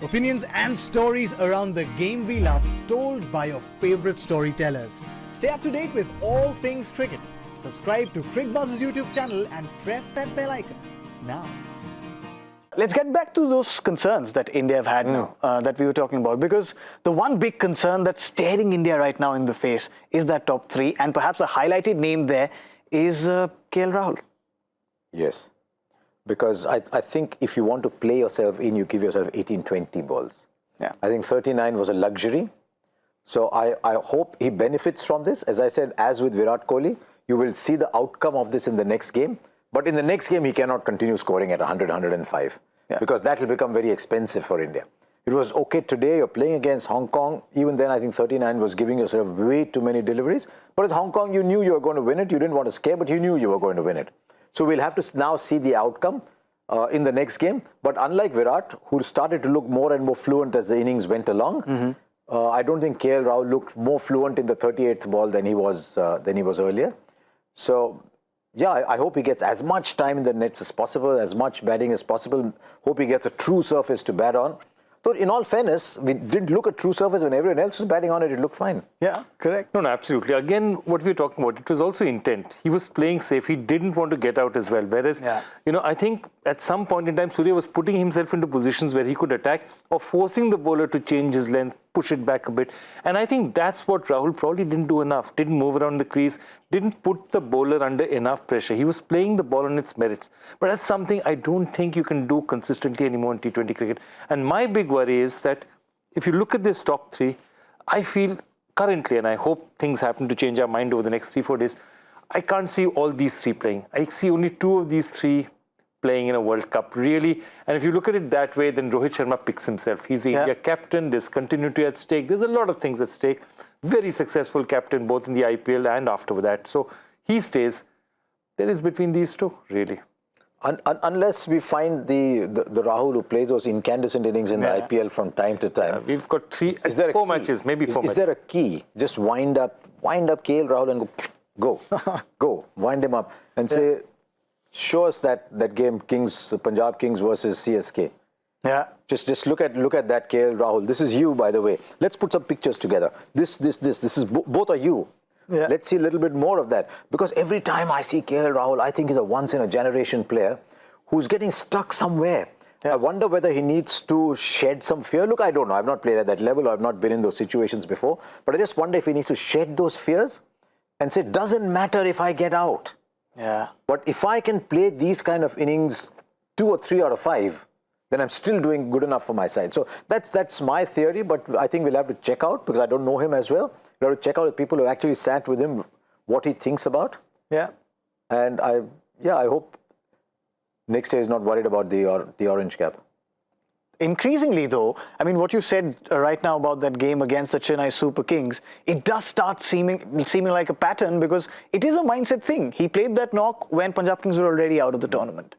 Opinions and stories around the game we love, told by your favorite storytellers. Stay up to date with all things cricket. Subscribe to Cricbuzz's YouTube channel and press that bell icon now. Let's get back to those concerns that India have had now, that we were talking about, because the one big concern that's staring India right now in the face is that top three, and perhaps a highlighted name there is KL Rahul. Yes, because I think if you want to play yourself in, you give yourself 18-20 balls. Yeah. I think 39 was a luxury. So I hope he benefits from this. As I said, as with Virat Kohli, you will see the outcome of this in the next game. But in the next game, he cannot continue scoring at 100, 105, because that will become very expensive for India. It was okay today, you're playing against Hong Kong. Even then, I think 39 was giving yourself way too many deliveries. But with Hong Kong, you knew you were going to win it. You didn't want to scare, but you knew you were going to win it. So we'll have to now see the outcome in the next game. But unlike Virat, who started to look more and more fluent as the innings went along, I don't think KL Rahul looked more fluent in the 38th ball than he was earlier. So, yeah, I hope he gets as much time in the nets as possible, as much batting as possible. Hope he gets a true surface to bat on. So, in all fairness, we did look at true surface when everyone else was batting on it. It looked fine. Yeah, correct. No, absolutely. Again, what we were talking about, it was also intent. He was playing safe. He didn't want to get out as well. Whereas, I think at some point in time, Surya was putting himself into positions where he could attack or forcing the bowler to change his length, push it back a bit. And I think that's what Rahul probably didn't do enough. Didn't move around the crease, didn't put the bowler under enough pressure. He was playing the ball on its merits. But that's something I don't think you can do consistently anymore in T20 cricket. And my big worry is that if you look at this top three, I feel currently, and I hope things happen to change our mind over the next 3-4 days, I can't see all these three playing. I see only two of these three playing in a World Cup, really. And if you look at it that way, then Rohit Sharma picks himself. He's the India captain. There's continuity at stake. There's a lot of things at stake. Very successful captain, both in the IPL and after that. So he stays. There is between these two, really. Unless we find the Rahul who plays those incandescent innings in the IPL from time to time. We've got four matches, maybe four matches. Is there a key? Just wind up KL Rahul and go, wind him up and say, show us that game, Punjab Kings versus CSK. Yeah. Just look at that KL Rahul. This is you, by the way. Let's put some pictures together. This is both are you. Yeah. Let's see a little bit more of that. Because every time I see KL Rahul, I think he's a once-in-a-generation player who's getting stuck somewhere. Yeah. I wonder whether he needs to shed some fear. Look, I don't know. I've not played at that level. I've not been in those situations before. But I just wonder if he needs to shed those fears and say, doesn't matter if I get out. Yeah. But if I can play these kind of innings 2 or 3 out of 5, then I'm still doing good enough for my side. So that's my theory, but I think we'll have to check out, because I don't know him as well. We'll have to check out the people who actually sat with him, what he thinks about. Yeah. And I hope next year he's not worried about the orange cap. Increasingly, though, I mean, what you said right now about that game against the Chennai Super Kings, it does start seeming like a pattern, because it is a mindset thing. He played that knock when Punjab Kings were already out of the tournament.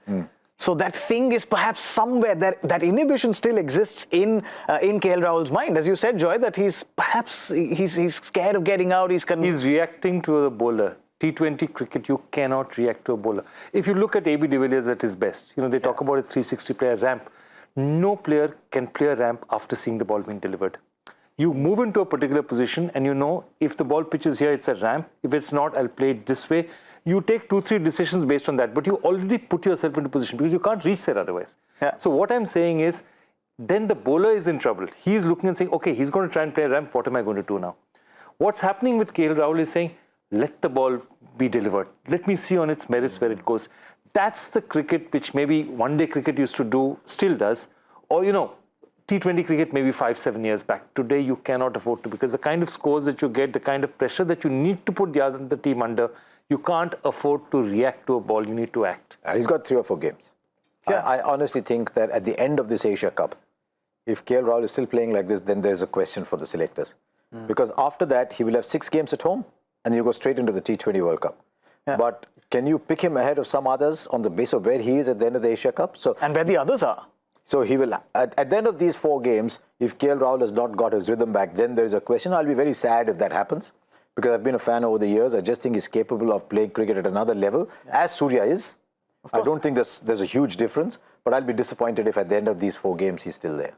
So that thing is perhaps somewhere, that inhibition still exists in KL Rahul's mind. As you said, Joy, that he's scared of getting out. He's reacting to the bowler. T20 cricket, you cannot react to a bowler. If you look at AB de Villiers at his best, they talk about a 360 player ramp. No player can play a ramp after seeing the ball being delivered. You move into a particular position and if the ball pitches here, it's a ramp. If it's not, I'll play it this way. You take 2-3 decisions based on that, but you already put yourself into position because you can't reach there otherwise. Yeah. So what I'm saying is, then the bowler is in trouble. He's looking and saying, okay, he's going to try and play a ramp. What am I going to do now? What's happening with KL Rahul is saying, let the ball be delivered. Let me see on its merits where it goes. That's the cricket which maybe one-day cricket used to do, still does. Or, T20 cricket maybe 5-7 years back. Today, you cannot afford to, because the kind of scores that you get, the kind of pressure that you need to put the team under, you can't afford to react to a ball. You need to act. He's got 3 or 4 games. Yeah. I honestly think that at the end of this Asia Cup, if KL Rahul is still playing like this, then there's a question for the selectors. Because after that, he will have 6 games at home, and you go straight into the T20 World Cup. Yeah. But can you pick him ahead of some others on the basis of where he is at the end of the Asia Cup? And where the others are. So he will, at the end of these 4 games, if KL Rahul has not got his rhythm back, then there's a question. I'll be very sad if that happens, because I've been a fan over the years. I just think he's capable of playing cricket at another level, as Surya is. I don't think there's a huge difference, but I'll be disappointed if at the end of these 4 games he's still there.